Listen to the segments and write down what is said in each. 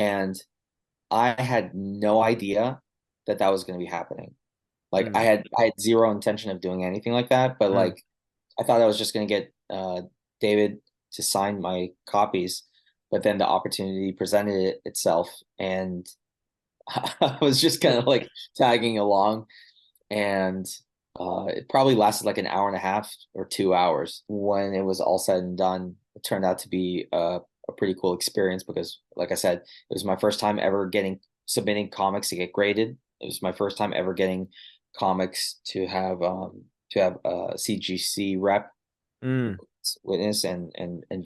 And I had no idea that that was going to be happening. Like Mm, I had zero intention of doing anything like that, but mm. like I thought I was just going to get David to sign my copies, but then the opportunity presented itself, and I was just kind of like tagging along, and it probably lasted like an hour and a half or 2 hours. When it was all said and done, it turned out to be a pretty cool experience because, like I said, it was my first time ever getting submitting comics to get graded. It was my first time ever getting comics to have a CGC rep Mm. witness and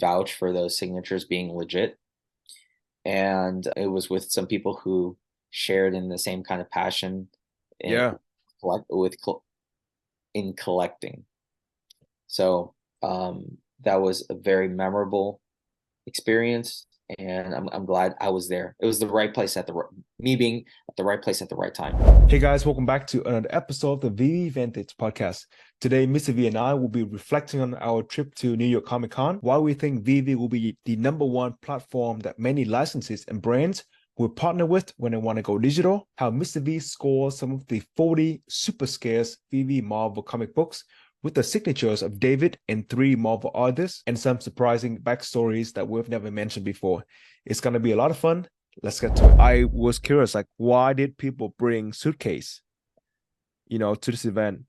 vouch for those signatures being legit. And it was with some people who shared in the same kind of passion in Yeah. with in collecting. So that was a very memorable experience, and I'm glad I was there. It was the right place at me being at the right place at the right time. Hey guys, welcome back to another episode of the VeVe Vintage podcast. Today, Mr. V and I will be reflecting on our trip to New York Comic Con, why we think VeVe will be the number one platform that many licenses and brands will partner with when they want to go digital, how Mr. V scores some of the 40 super scarce VeVe Marvel comic books with the signatures of David and three Marvel artists, and some surprising backstories that we've never mentioned before. It's going to be a lot of fun. Let's get to it. I was curious, like, why did people bring suitcase, to this event,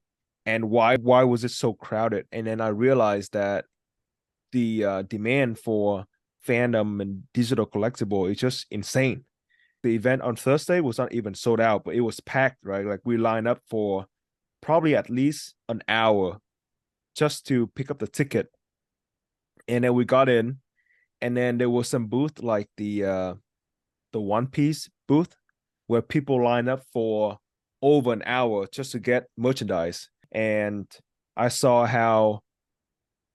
and why was it so crowded? And then I realized that the demand for fandom and digital collectible is just insane. The event on Thursday was not even sold out, but it was packed, right? Like we lined up for probably at least an hour just to pick up the ticket, and then we got in, and then there was some booth like the One Piece booth where people line up for over an hour just to get merchandise. And I saw how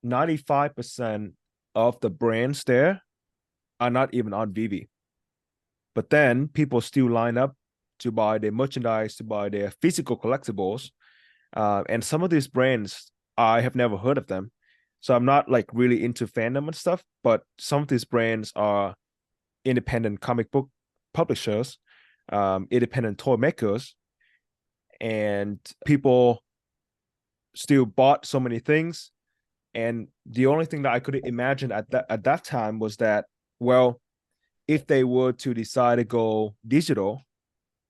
95% of the brands there are not even on VeVe. But then people still line up to buy their merchandise, to buy their physical collectibles. And some of these brands, I have never heard of them. So I'm not like really into fandom and stuff, but some of these brands are independent comic book publishers, independent toy makers, and people still bought so many things. And the only thing that I could imagine at that time was that, well, if they were to decide to go digital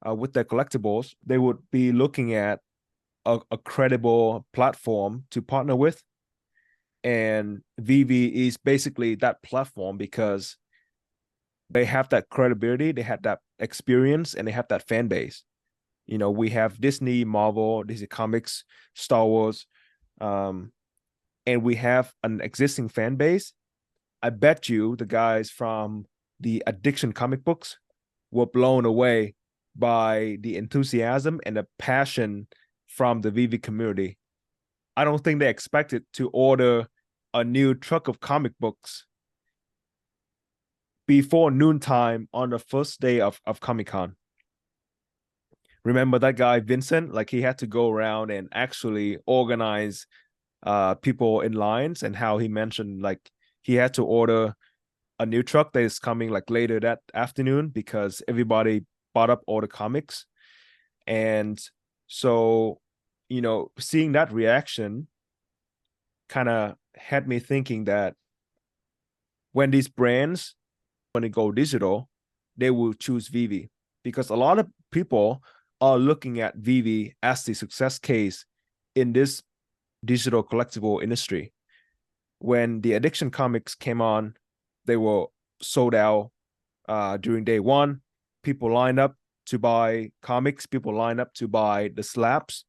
with their collectibles, they would be looking at a credible platform to partner with. And VeVe is basically that platform because they have that credibility, they have that experience, and they have that fan base. We have Disney, Marvel, Disney Comics, Star Wars, um, and we have an existing fan base. I bet you the guys from the Addiction comic books were blown away by the enthusiasm and the passion from the VeVe community. I don't think they expected to order a new truck of comic books before noontime on the first day of Comic Con. Remember that guy Vincent? Like he had to go around and actually organize people in lines, and how he mentioned like he had to order a new truck that is coming like later that afternoon because everybody bought up all the comics. And so, seeing that reaction kind of had me thinking that when these brands want to go digital, they will choose VeVe because a lot of people are looking at VeVe as the success case in this digital collectible industry. When the Addiction comics came on, they were sold out during day one. People line up to buy comics, people line up to buy the slabs.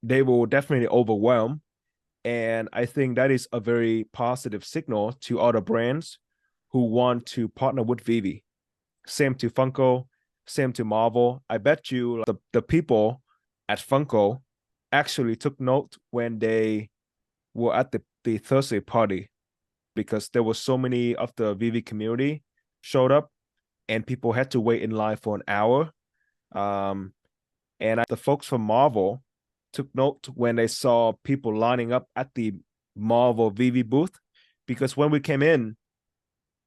They will definitely overwhelm. And I think that is a very positive signal to other brands who want to partner with VeVe. Same to Funko, same to Marvel. I bet you the people at Funko actually took note when they were at the Thursday party because there was so many of the VeVe community showed up and people had to wait in line for an hour. Um, and the folks from Marvel took note when they saw people lining up at the Marvel VeVe booth because when we came in,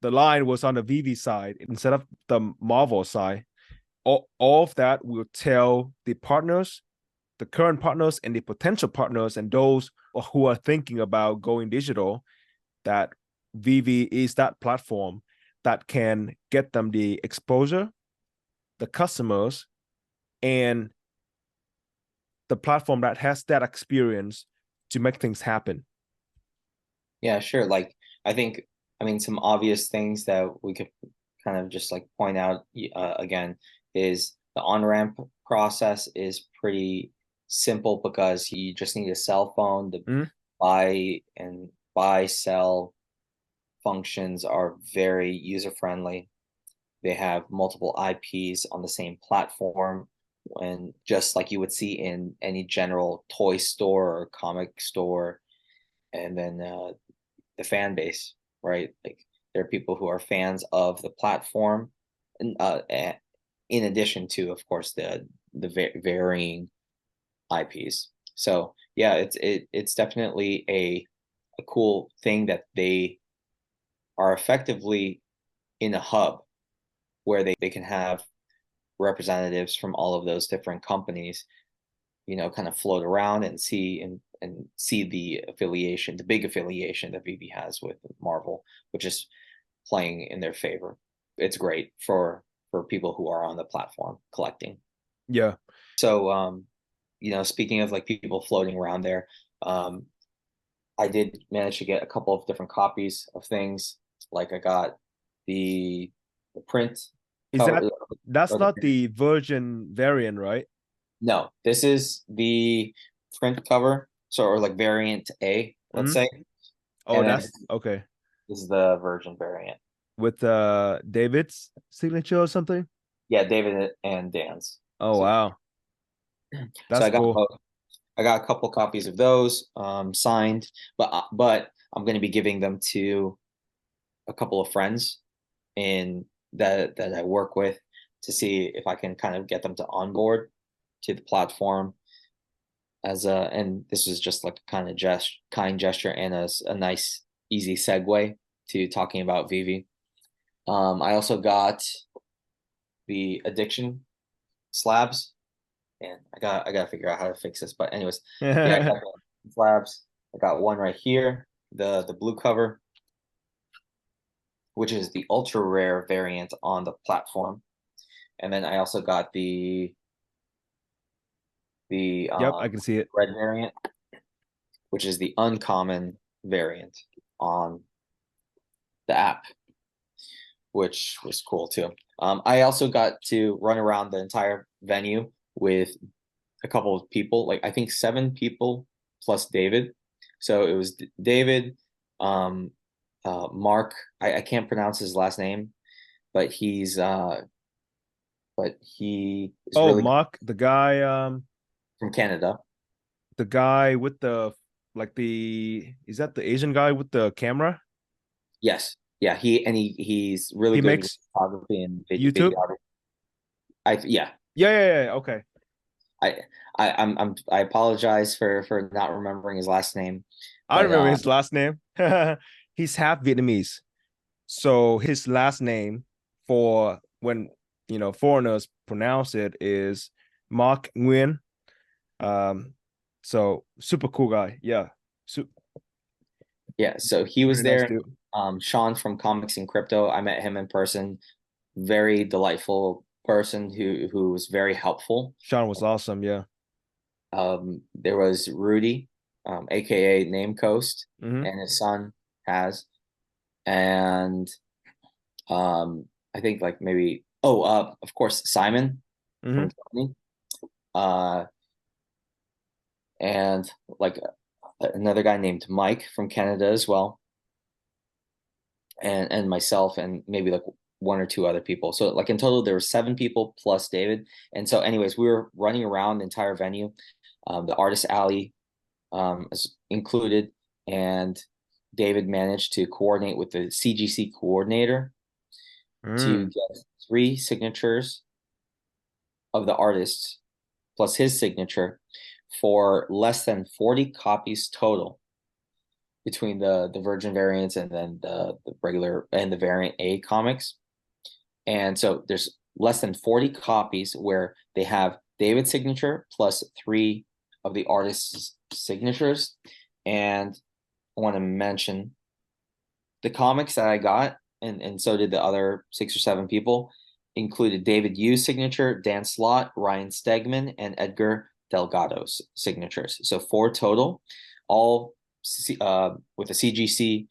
the line was on the VeVe side instead of the Marvel side. All of that will tell the partners, the current partners and the potential partners, and those who are thinking about going digital, that VeVe is that platform that can get them the exposure, the customers, and the platform that has that experience to make things happen. Yeah, sure. Like I think, I mean, some obvious things that we could kind of just like point out again is the on-ramp process is pretty simple because you just need a cell phone. The Mm. buy, sell functions are very user-friendly. They have multiple IPs on the same platform, and just like you would see in any general toy store or comic store. And then the fan base, right? Like there are people who are fans of the platform, and in addition to, of course, the varying IPs. So yeah, it's definitely a cool thing that they are effectively in a hub where they can have representatives from all of those different companies, kind of float around and see the affiliation, the big affiliation that VeVe has with Marvel, which is playing in their favor. It's great for people who are on the platform collecting. Yeah. So speaking of like people floating around there, I did manage to get a couple of different copies of things. Like I got the print Is cover. that's Or the, not the version variant, right? no, this is the print cover, so or like variant A, let's Mm. say, Oh, and then that's okay. this is the version variant. With David's signature or something. Yeah, David and Dan's. Oh So, wow, so that's cool. I got a couple copies of those signed, but I'm going to be giving them to a couple of friends in that I work with to see if I can kind of get them to onboard to the platform and this was just like a kind of kind gesture and a nice easy segue to talking about VeVe. I also got the addiction slabs, and I gotta figure out how to fix this. But anyways, yeah, I got the slabs. I got one right here, the blue cover, which is the ultra rare variant on the platform, and then I also got the Yep, I can see it. red variant, which is the uncommon variant on the app, which was cool too. I also got to run around the entire venue with a couple of people, like I think 7 people plus David. So it was David, Mark. I can't pronounce his last name, but he is Oh, really good Mark, from Canada. the guy with the like the is that the Asian guy with the camera? Yes, yeah. He's really He good with makes photography and YouTube. videography. I yeah. Yeah. Okay. I I apologize for not remembering his last name, I but remember his last name. He's half Vietnamese, so his last name for when foreigners pronounce it is Mark Nguyen. Um, so super cool guy. Yeah, yeah, so he was really nice there. dude. Sean from Comics and Crypto, I met him in person. Very delightful person who was very helpful. Sean was awesome. Yeah. There was Rudy, aka Name Coast, Mm-hmm. and his son has, and I think like maybe of course Simon Mm-hmm. from Tony, uh, and like another guy named Mike from Canada as well, and myself and maybe like one or two other people. So like in total there were 7 people plus David. And so anyways, we were running around the entire venue. The artist alley is included, and David managed to coordinate with the CGC coordinator to Mm. get 3 signatures of the artists plus his signature for less than 40 copies total. between the Virgin variants and then the regular and the variant A comics. And so there's less than 40 copies where they have David's signature plus three of the artist's signatures. And I want to mention the comics that I got, and so did the other 6 or 7 people, included David Yu's signature, Dan Slott, Ryan Stegman, and Edgar Delgado's signatures. So 4 total, all with a CGC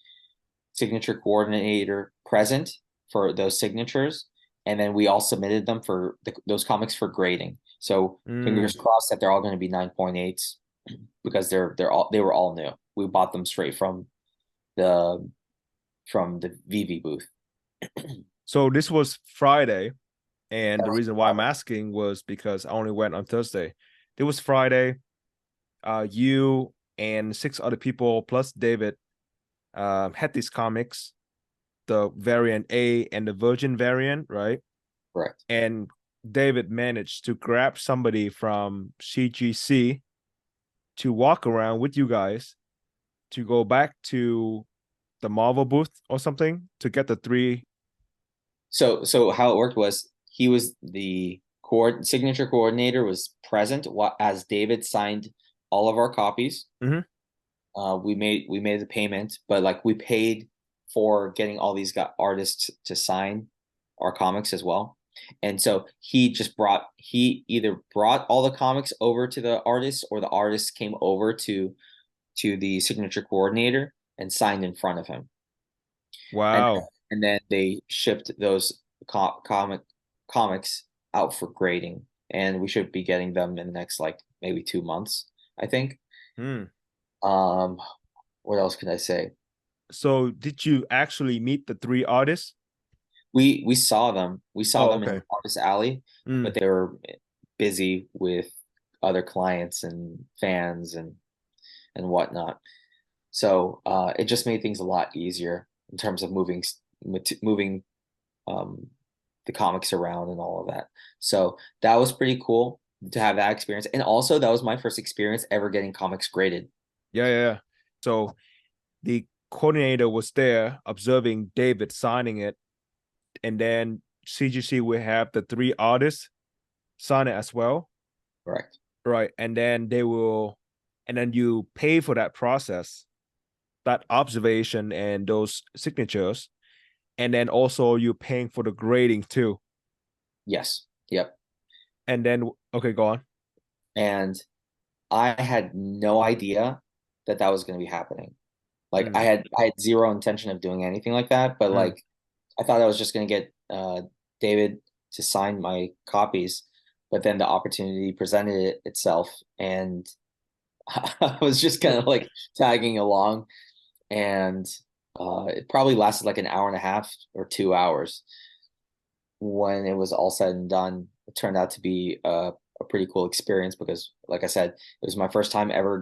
signature coordinator present for those signatures. And then we all submitted them for those comics for grading. So fingers crossed that they're all going to be 9.8s because they were all new. We bought them straight from the VeVe booth. So this was Friday, and the reason why I'm asking was because I only went on Thursday. It was Friday. You and 6 other people plus David had these comics, the variant A and the Virgin variant, right? Correct. And David managed to grab somebody from CGC to walk around with you guys to go back to the Marvel booth or something to get the 3. So how it worked was he was the signature coordinator was present as David signed all of our copies. We made the payment, but like we paid for getting all these artists to sign our comics as well. And so he either brought all the comics over to the artists, or the artists came over to the signature coordinator and signed in front of him. Wow. And then they shipped those comics out for grading, and we should be getting them in the next like maybe 2 months, I think. What else can I say? So did you actually meet the 3 artists? We saw them. We saw them in Artist Alley, but they were busy with other clients and fans and whatnot. So it just made things a lot easier in terms of moving the comics around and all of that. So that was pretty cool to have that experience. And also that was my first experience ever getting comics graded. Yeah. So the coordinator was there observing David signing it, and then CGC will have the 3 artists sign it as well. Correct. Right. And then you pay for that process, that observation and those signatures. And then also you're paying for the grading too. Yes. Yep. And then, okay, go on. And I had no idea that was going to be happening. Like I had zero intention of doing anything like that, but like I thought I was just going to get David to sign my copies, but then the opportunity presented itself, and I was just kind of like tagging along, and it probably lasted like an hour and a half or 2 hours. When it was all said and done, it turned out to be a pretty cool experience because, like I said, it was my first time ever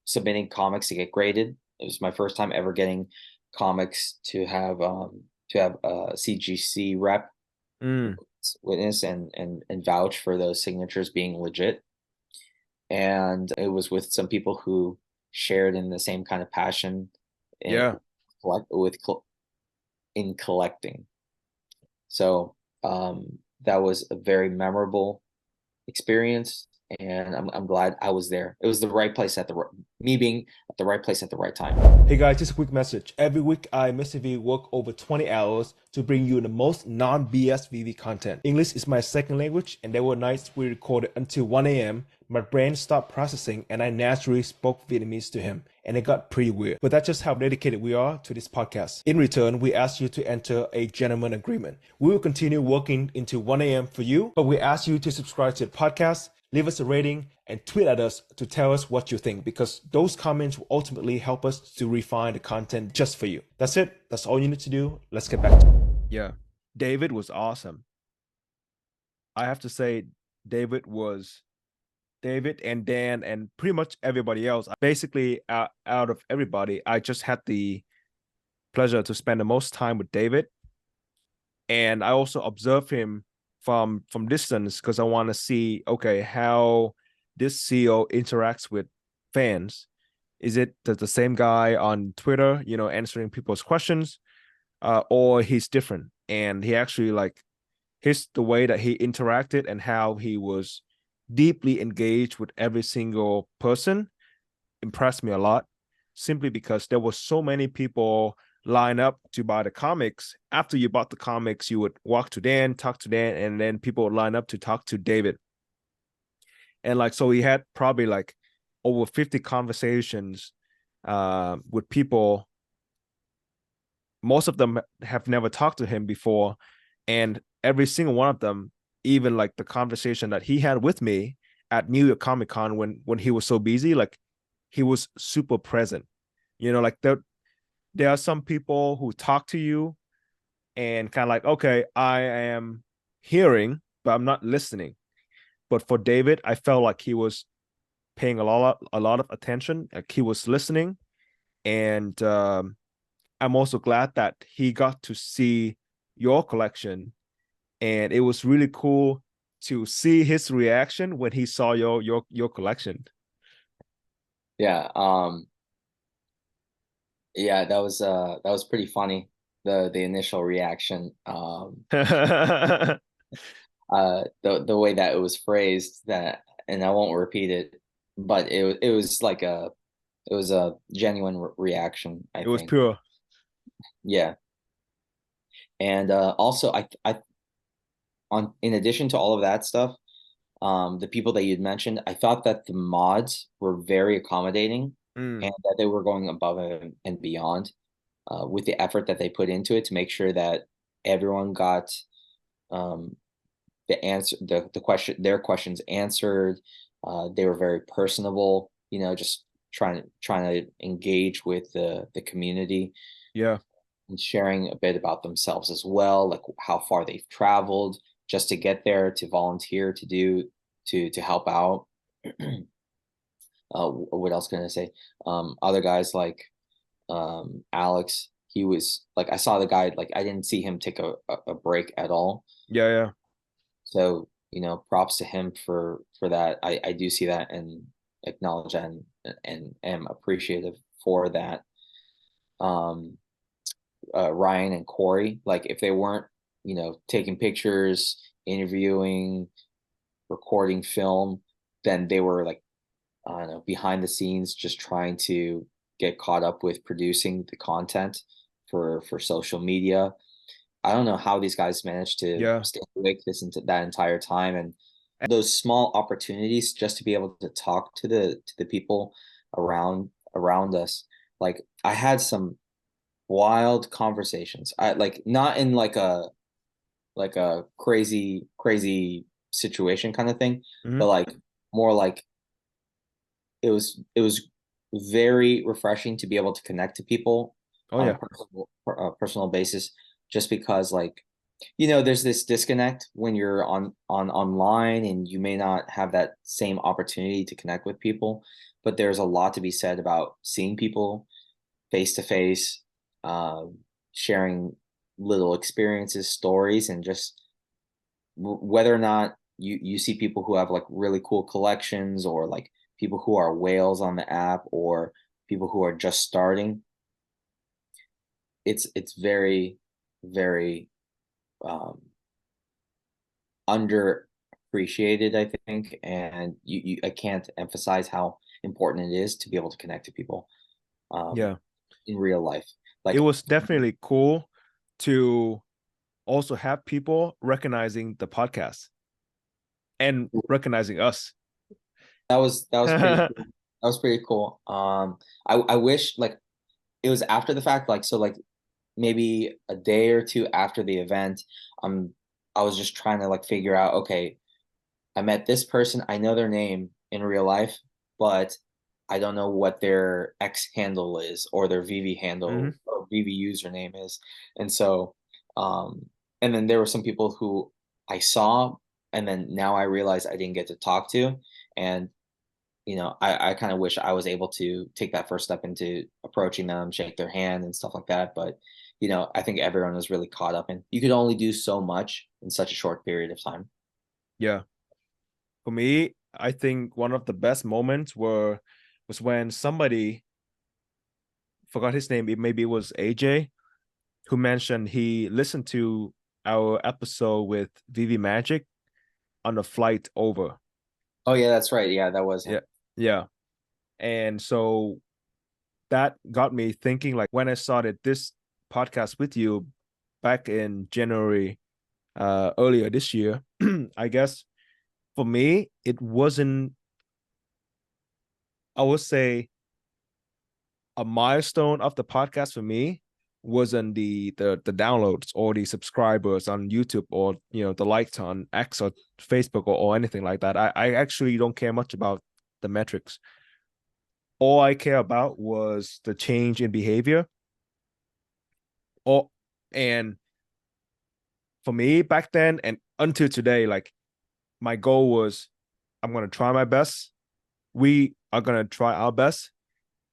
submitting comics to get graded. It was my first time ever getting comics to have a CGC rep witness and vouch for those signatures being legit. And it was with some people who shared in the same kind of passion in collecting. So that was a very memorable experience, and I'm glad I was there. It was the right place me being at the right place at the right time. Hey guys, just a quick message. Every week I, Mr. V, work over 20 hours to bring you the most non-BS VeVe content. English is my second language, and there were nights we recorded until 1 a.m. My brain stopped processing, and I naturally spoke Vietnamese to him, and it got pretty weird. But that's just how dedicated we are to this podcast. In return, we ask you to enter a gentleman agreement. We will continue working until 1 a.m. for you, but we ask you to subscribe to the podcast, leave us a rating, and tweet at us to tell us what you think, because those comments will ultimately help us to refine the content just for you. That's it. That's all you need to do. Let's get back to it. Yeah. David was awesome. I have to say, David and Dan and pretty much everybody else. Basically, out of everybody, I just had the pleasure to spend the most time with David. And I also observed him from distance because I want to see, okay, how this CEO interacts with fans. Is it the same guy on Twitter, answering people's questions, or he's different? And he actually like his the way that he interacted and how he was deeply engaged with every single person impressed me a lot, simply because there were so many people line up to buy the comics. After you bought the comics, you would walk to Dan, talk to Dan, and then people would line up to talk to David. And like, so he had probably like over 50 conversations with people. Most of them have never talked to him before. And every single one of them, even like the conversation that he had with me at New York Comic Con when he was so busy, like he was super present. Like there are some people who talk to you and kind of like, okay, I am hearing, but I'm not listening. But for David, I felt like he was paying a lot of attention, like he was listening. And I'm also glad that he got to see your collection, and it was really cool to see his reaction when he saw your collection. Yeah. Yeah, that was pretty funny. The initial reaction. The way that it was phrased, that, and I won't repeat it, but it was like it was a genuine reaction, I It was think. pure. Yeah. And also I on in addition to all of that stuff, the people that you'd mentioned, I thought that the mods were very accommodating, Mm, and that they were going above and beyond with the effort that they put into it to make sure that everyone got um, the question, their questions answered. They were very personable, just trying to engage with the community yeah. and sharing a bit about themselves as well, like how far they've traveled just to get there, to volunteer, to help out. What else can I say? Other guys like Alex, he was like, I saw the guy, like I didn't see him take a break at all. Yeah, yeah. So, props to him for that. I do see that and acknowledge that, and am appreciative for that. Um, Ryan and Corey, like if they weren't, taking pictures, interviewing, recording film, then they were like, I don't know, behind the scenes, just trying to get caught up with producing the content for social media. I don't know how these guys managed to Yeah. stay awake this into that entire time, and those small opportunities just to be able to talk to the people around us. Like I had some wild conversations. I like not in like a crazy situation kind of thing, but Hmm. like more like it was very refreshing to be able to connect to people Oh on a yeah. personal basis, just because like there's this disconnect when you're on online, and you may not have that same opportunity to connect with people, but there's a lot to be said about seeing people face to face, sharing little experiences, stories, and just whether or not you see people who have like really cool collections, or like people who are whales on the app, or people who are just starting. It's very, very um underappreciated, I think, and I can't emphasize how important it is to be able to connect to people um Yeah. in real life. It Like was definitely cool to also have people recognizing the podcast and recognizing us. that was pretty cool. That was pretty cool. I wish like it was after the fact, like so like maybe a day or two after the event. um I was just trying to like figure out, okay, I met this person, I know their name in real life, but I don't know what their X handle is, or their VeVe handle Hmm. or VeVe username is. And so um and then there were some people who I saw, and then now I realize I didn't get to talk to. And I kind of wish I was able to take that first step into approaching them, shake their hand and stuff like that. But, I think everyone was really caught up in, you could only do so much in such a short period of time. Yeah. For me, I think one of the best moments was when somebody forgot his name. Maybe it was AJ, who mentioned he listened to our episode with VeVe Magic on the flight over. Oh yeah, that's right. Yeah, that was Yeah, him. yeah. And so that got me thinking, like when I started this podcast with you back in January, earlier this year, I guess for me, it wasn't, I would say, a milestone of the podcast for me wasn't the downloads or the subscribers on YouTube, or the likes on X or Facebook, or anything like that. I actually don't care much about the metrics. All I care about was the change in behavior. Or and for me back then and until today, like my goal was, I'm gonna try my best. We are gonna try our best.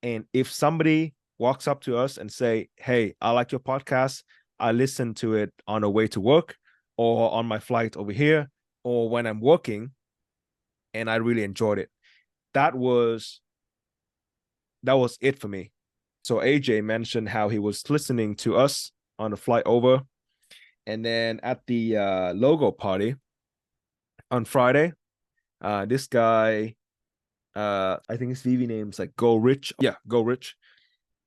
And if somebody walks up to us and say, "Hey, I like your podcast. I listen to it on the way to work, or on my flight over here, or when I'm working, and I really enjoyed it." That was it for me. So AJ mentioned how he was listening to us on the flight over, and then at the logo party on Friday, this guy, I think his VV name's like Go Rich. Yeah, Go Rich.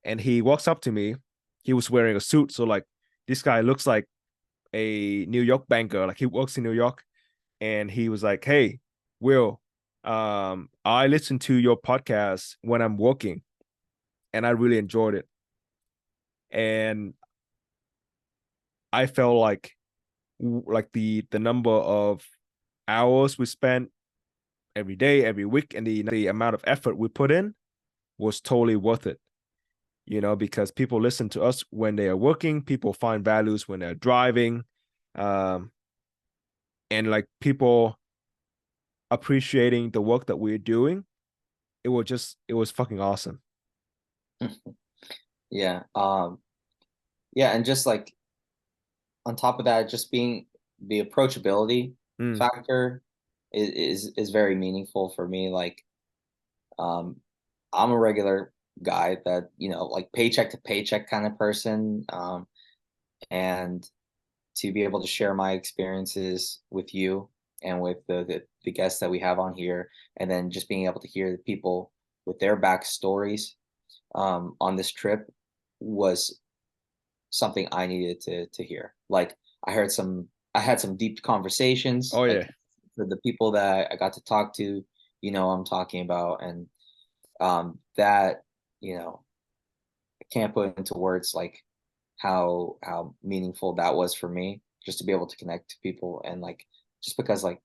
And he walks up to me. He was wearing a suit, so like this guy looks like a New York banker. Like he works in New York, and he was like, "Hey, Will, I listen to your podcast when I'm working, and I really enjoyed it." And I felt like the number of hours we spent every day, every week, and the amount of effort we put in was totally worth it. Because people listen to us when they are working, people find values when they're driving, um, and like people appreciating the work that we're doing. It was fucking awesome. Yeah. Yeah, and just like on top of that, just being the approachability Mm. factor is very meaningful for me. Like, um, I'm a regular guy that, like paycheck to paycheck kind of person. And to be able to share my experiences with you and with the guests that we have on here, and then just being able to hear the people with their backstories on this trip was something I needed to hear. Like I had some deep conversations, Oh like yeah. for the people that I got to talk to, I'm talking about, and that, I can't put into words like how meaningful that was for me, just to be able to connect to people. And like, just because like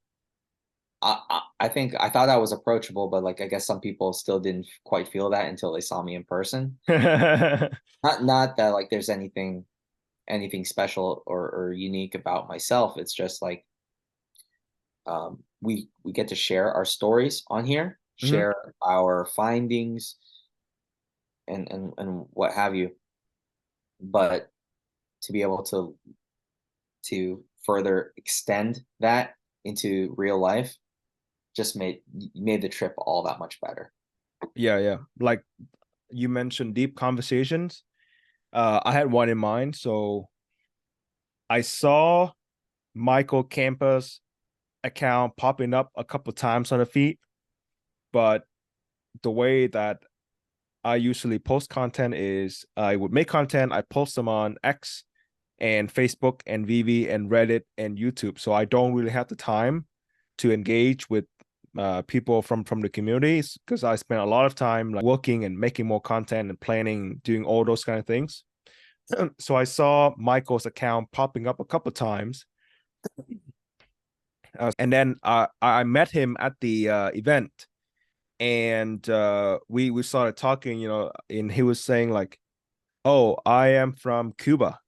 I think I thought I was approachable, but like I guess some people still didn't quite feel that until they saw me in person. Not that like there's anything special or unique about myself. It's just like, we get to share our stories on here, Mhm. share our findings, and what have you. But to be able to further extend that into real life just made the trip all that much better. Yeah, yeah. Like you mentioned deep conversations. I had one in mind. So I saw Michael Campus account popping up a couple times on the feed, but the way that I usually post content is I would make content, I post them on X and Facebook and VV and Reddit and YouTube. So I don't really have the time to engage with people from the communities, because I spend a lot of time like working and making more content and planning, doing all those kind of things. So I saw Michael's account popping up a couple times, and then I met him at the event, and we started talking, and he was saying like, "Oh, I am from Cuba,"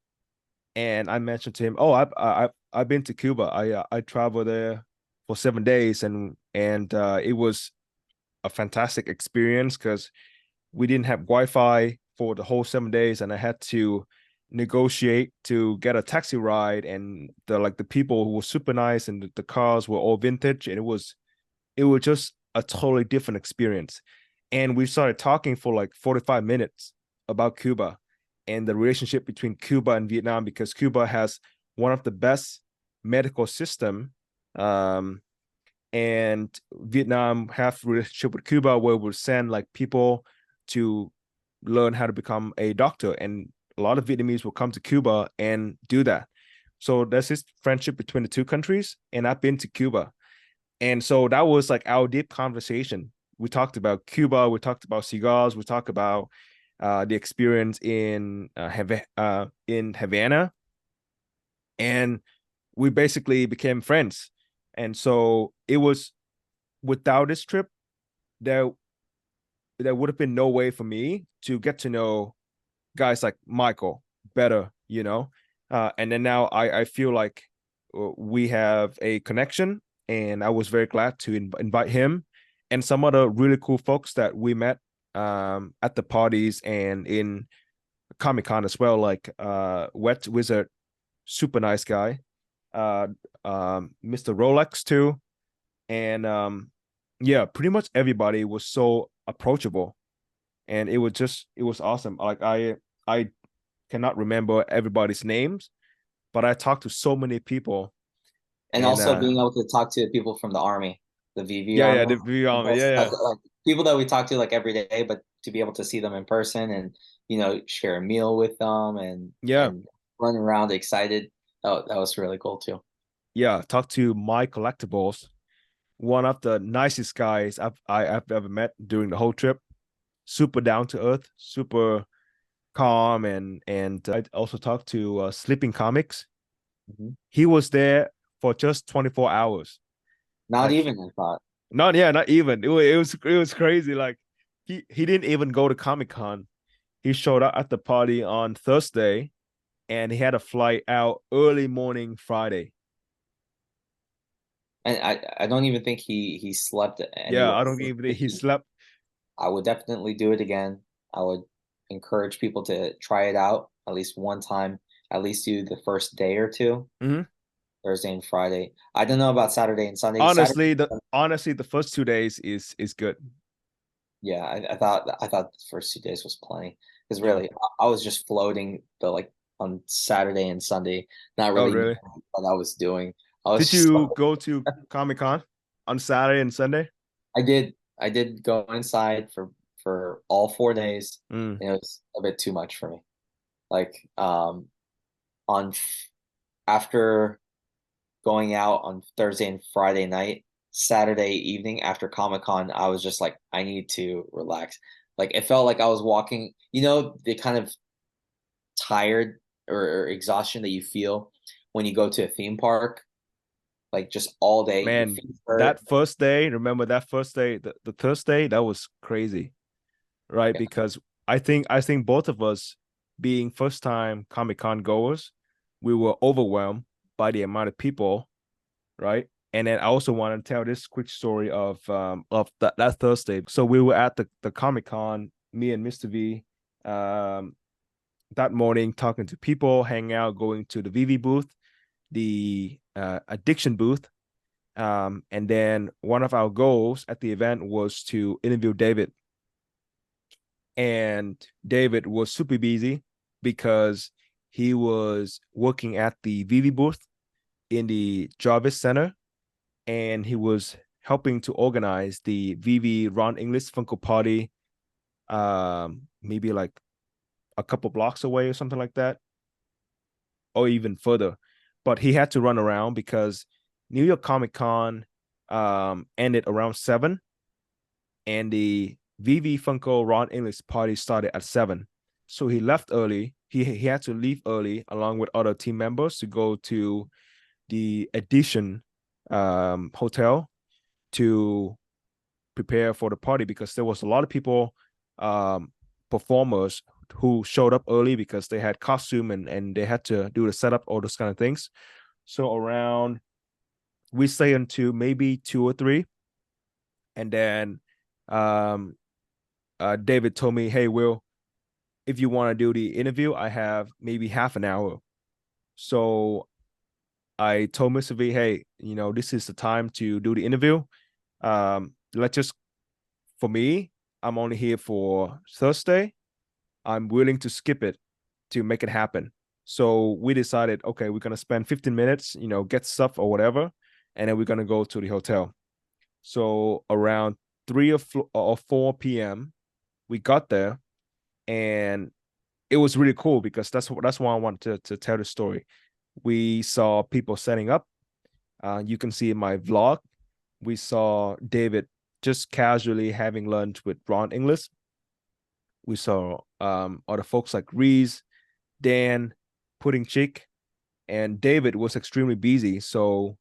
and I mentioned to him, "Oh, I've been to Cuba. I traveled there for 7 days, and it was a fantastic experience because we didn't have Wi-Fi for the whole 7 days, and I had to negotiate to get a taxi ride, and the people who were super nice, and the cars were all vintage, and it was just a totally different experience." And we started talking for like 45 minutes about Cuba and the relationship between Cuba and Vietnam, because Cuba has one of the best medical system, and Vietnam have relationship with Cuba where we'll send like people to learn how to become a doctor, and a lot of Vietnamese will come to Cuba and do that. So there's this friendship between the two countries, and I've been to Cuba, and so that was like our deep conversation. We talked about Cuba, we talked about cigars, we talked about the experience in Havana, and we basically became friends. And so it was, without this trip, there there would have been no way for me to get to know guys like Michael better, you know. And then now I feel like we have a connection, and I was very glad to invite him and some other really cool folks that we met at the parties and in Comic Con as well, like Wet Wizard, super nice guy, Mr. Rolex too, and yeah, pretty much everybody was so approachable, and it was awesome. Like I cannot remember everybody's names, but I talked to so many people, And and also being able to talk to people from the army, the VV yeah, army. the view on it, That's yeah, like people that we talk to like every day, but to be able to see them in person and share a meal with them yeah, and run around excited. That was really cool too. yeah. Talk to my collectibles, one of the nicest guys I've ever met during the whole trip. Super down to earth, super calm, and I also talked to Sleeping Comics. Mhm. He was there for just 24 hours. Not Like, even I thought. not, yeah, not even. It was crazy. Like he didn't even go to Comic Con. He showed up at the party on Thursday, and he had a flight out early morning Friday. And I don't even think he slept Yeah, anywhere. I don't even think he slept. I would definitely do it again. I would encourage people to try it out at least one time, at least do the first day or two, Mhm. Thursday and Friday. I don't know about Saturday and Sunday. Saturday, Honestly, the first 2 days is good. yeah, I thought the first 2 days was plenty because Yeah. really I was just floating the like on Saturday and Sunday, not Oh, really really? knowing what I was doing. I was Did just you go to Comic Con on Saturday and Sunday? I did go inside for all 4 days, Mm. and it was a bit too much for me. Like on after going out on Thursday and Friday night, Saturday evening after Comic-Con, I was just like, I need to relax. Like it felt like I was walking, the kind of tired or exhaustion that you feel when you go to a theme park, like just all day, your Man, feet that hurt. first day, remember that first day, the Thursday, that was crazy, right? Yeah. Because I think both of us, being first time Comic Con goers, we were overwhelmed by the amount of people, right? And then I also want to tell this quick story of that Thursday. So we were at the Comic Con, me and Mr. V, um, that morning talking to people, hanging out, going to the VeVe booth, the addiction booth. And then one of our goals at the event was to interview David. And David was super busy because he was working at the VeVe booth in the Jarvis Center, and he was helping to organize the VeVe Ron English Funko Party, maybe like a couple blocks away or something like that, or even further. But he had to run around because New York Comic Con ended around 7, and the VeVe Funko Ron English party started at 7. So he left early. He had to leave early along with other team members to go to the Edition hotel to prepare for the party, because there was a lot of people, um, performers who showed up early because they had costume, and they had to do the setup, all those kind of things. So around, we stay until maybe 2 or 3, and then um, David told me, "Hey, Will, if you want to do the interview, I have maybe half an hour." So I told Mr. V, "Hey, this is the time to do the interview. Let's just, for me, I'm only here for Thursday. I'm willing to skip it to make it happen. So we decided, okay, we're gonna spend 15 minutes, get stuff or whatever, and then we're gonna go to the hotel. So around 3 or 4 p.m., we got there, and it was really cool because that's why I wanted to tell the story. We saw people setting up. You can see in my vlog, we saw David just casually having lunch with Ron English. We saw other folks like Reese, Dan, Pudding Chick, and David was extremely busy. So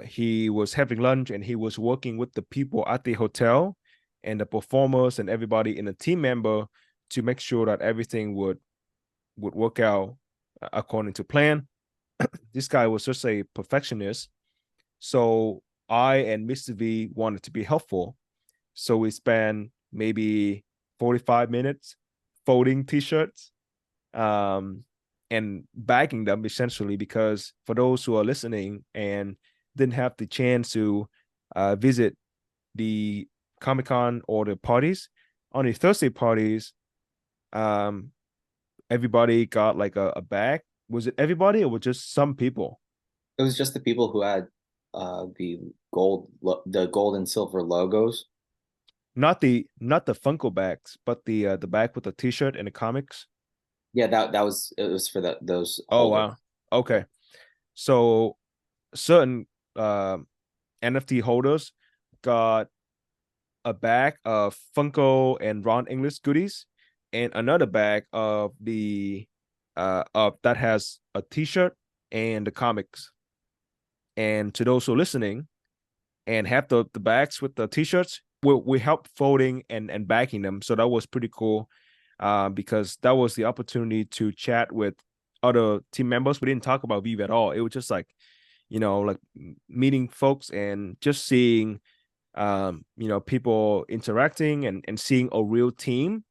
he was having lunch and he was working with the people at the hotel and the performers and everybody in the team member to make sure that everything would work out according to plan. This guy was just a perfectionist. So I and Mr. V wanted to be helpful. So we spent maybe 45 minutes folding t-shirts, um, and bagging them essentially, because for those who are listening and didn't have the chance to visit the Comic-Con or the parties, on the Thursday parties, um, everybody got like a bag. Was it everybody or was just some people? It was just the people who had the gold and silver logos. Not the Funko bags, but the bag with the t-shirt and the comics. Yeah, that was it was for those Oh holders. wow. Okay. So certain uh, NFT holders got a bag of Funko and Ron English goodies, and another bag of the of that has a t-shirt and the comics. And to those who are listening and have the bags with the t-shirts, we helped folding and bagging them. So that was pretty cool, because that was the opportunity to chat with other team members. We didn't talk about VeVe at all. It was just like, like meeting folks and just seeing, people interacting and seeing a real team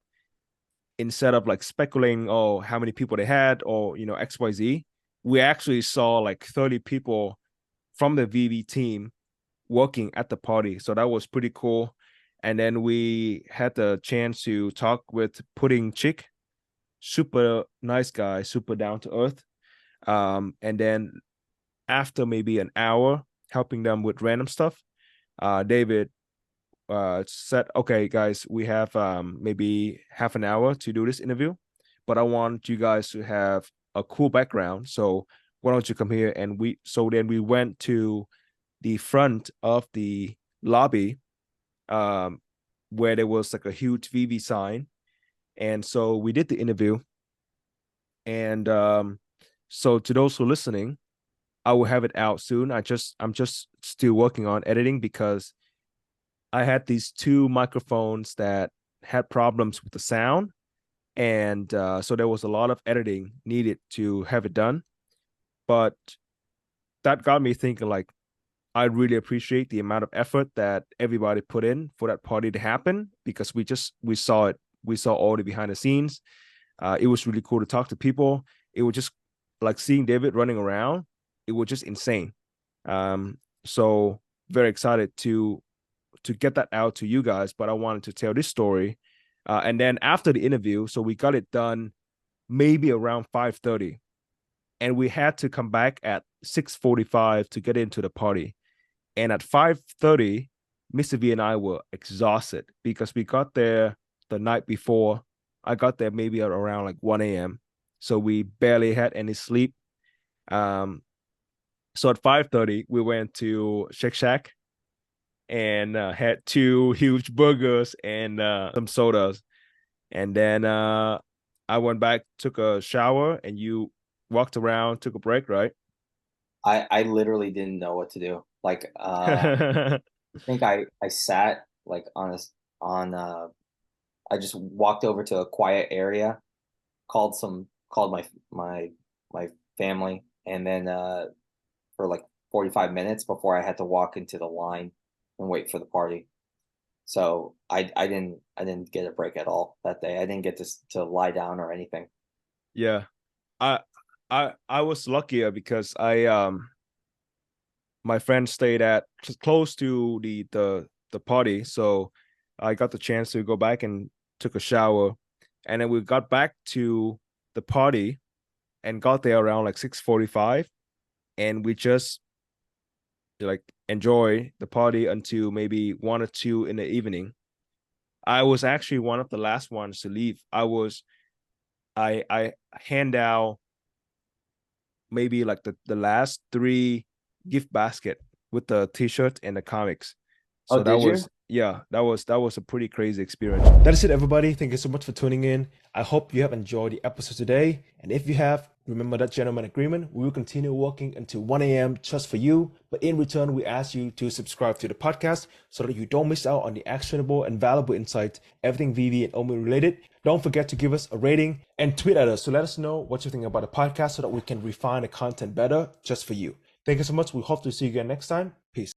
instead of like speculating, oh, how many people they had or, XYZ. We actually saw like 30 people from the VeVe team working at the party. So that was pretty cool. And then we had the chance to talk with Pudding Chick, super nice guy, super down to earth. And then after maybe an hour helping them with random stuff, David said, okay, guys, we have maybe half an hour to do this interview, but I want you guys to have a cool background. So why don't you come here? And then we went to the front of the lobby, um, where there was like a huge VeVe sign. And so we did the interview. And so to those who are listening, I will have it out soon. I'm just still working on editing because I had these two microphones that had problems with the sound. And so there was a lot of editing needed to have it done. But that got me thinking, like, I really appreciate the amount of effort that everybody put in for that party to happen, because we saw it. We saw all the behind the scenes. It was really cool to talk to people. It was just like seeing David running around. It was just insane. So very excited to get that out to you guys. But I wanted to tell this story, and then after the interview, so we got it done maybe around 5:30, and we had to come back at 6:45 to get into the party. And at 5:30, Mr. V and I were exhausted because we got there the night before. I got there maybe at around like 1 a.m. So we barely had any sleep. Um, so at 5:30, we went to Shake Shack and had two huge burgers and some sodas. And then I went back, took a shower, and you walked around, took a break, right? I literally didn't know what to do. Like I think I sat like on I just walked over to a quiet area, called my family, and then for like 45 minutes before I had to walk into the line and wait for the party. So I didn't get a break at all that day. I didn't get to lie down or anything. Yeah. I I was luckier because I my friend stayed at close to the party, so I got the chance to go back and took a shower, And then we got back to the party and got there around like 6:45, and we just like enjoy the party until maybe 1 or 2 in the evening. I was actually one of the last ones to leave. I hand out maybe like the last 3 gift basket with the t-shirt and the comics. Oh, So that did you? was, yeah, that was a pretty crazy experience. That is it, everybody. Thank you so much for tuning in. I hope you have enjoyed the episode today. And if you have, remember that gentleman agreement. We will continue working until 1 a.m. just for you. But in return, we ask you to subscribe to the podcast so that you don't miss out on the actionable and valuable insights, everything VeVe and Omi related. Don't forget to give us a rating and tweet at us to let us know what you think about the podcast so that we can refine the content better just for you. Thank you so much. We hope to see you again next time. Peace.